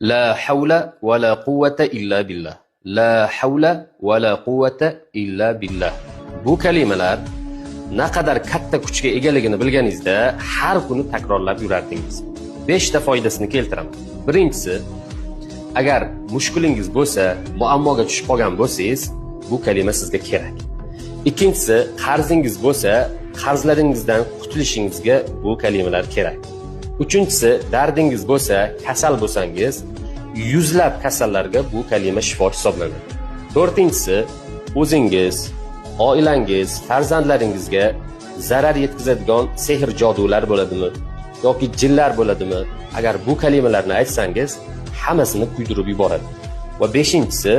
La havla va la quvvata illa billah. La havla va la quvvata illa billah. Bu kalimalar naqadar katta kuchga egaligini bilganingizda har kuni takrorlab yurardingiz. 5 ta foydasini keltiraman. Birinchisi, agar mushkulingiz bo'lsa, muammoga tushib qolgan bo'lsangiz, bu kalima sizga kerak. Ikkinchisi, qarzingiz bo'lsa, qarzlaringizdan qutulishingizga bu kalimalar kerak. Uchinchisi, dardingiz bo'lsa, kasal bo'lsangiz, yuzlab kasallarga bu kalima shifo hisoblanadi. To'rtinchisi, o'zingiz, oilangiz, farzandlaringizga zarar yetkazadigan sehr jodular bo'ladimi yoki jinlar bo'ladimi? Agar bu kalimalarni aytsangiz, hammasini kuydirib yuboradi. Va beshinchisi,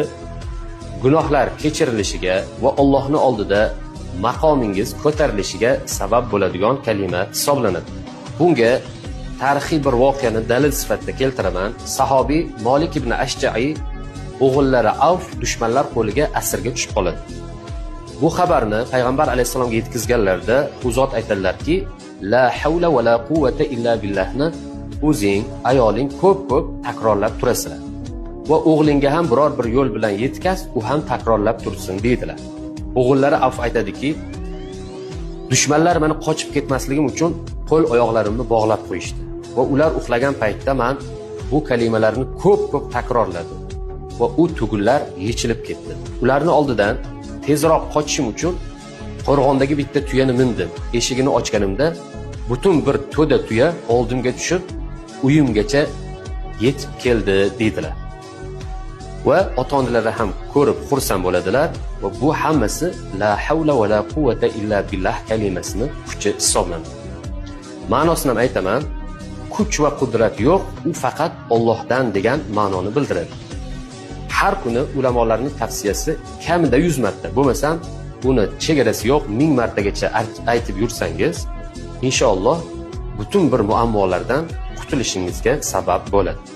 gunohlar kechirilishiga va Allohning oldida maqomingiz ko'tarilishiga sabab bo'ladigan kalima hisoblanadi. Bunga tarixiy bir voqeani dalil sifatida keltiraman. Sahobiy Malik ibn Ashja'i o'g'illari Avf dushmanlar qo'liga asirga tushib qoladi. Bu xabarni payg'ambar alayhisalomga yetkazganlarida u zot aytadilarki, la havla va la quvvata illa billahni o'zing, ayoling ko'p-ko'p takrorlab turasizlar. Va o'g'lingga ham biror bir yo'l bilan yetkaz, u ham takrorlab tursin deydilar. O'g'illari Avf aytadiki, dushmanlar meni qochib ketmasligim uchun qo'l oyoqlarimni bog'lab qo'yishdi. Va ular uxlagan paytda men bu kalimalarni ko'p-ko'p takrorladim. Va u tugunlar yechilib ketdi. Ularning oldidan tezroq qochishim uchun qo'rg'ondagi bitta tuyani mindim. Eshigini ochganimda butun bir to'da tuya oldimga tushib, uyimgacha yetib keldi deydilar. Va ota-onalari ham ko'rib xursand bo'ladilar va bu hammasi la havla va la quvvata illa billah kalimasini kuchi hisoblanadi. Ma'nosini ham aytaman. Kuch va qudrat yo'q, u faqat Allohdan degan ma'noni bildiradi. Har kuni ulamolarning tavsiyasi kamida 100 marta, bo'lmasam buni chegarasi yo'q 1000 martagacha aytib yursangiz, inshaalloh butun bir muammolardan qutulishingizga sabab bo'ladi.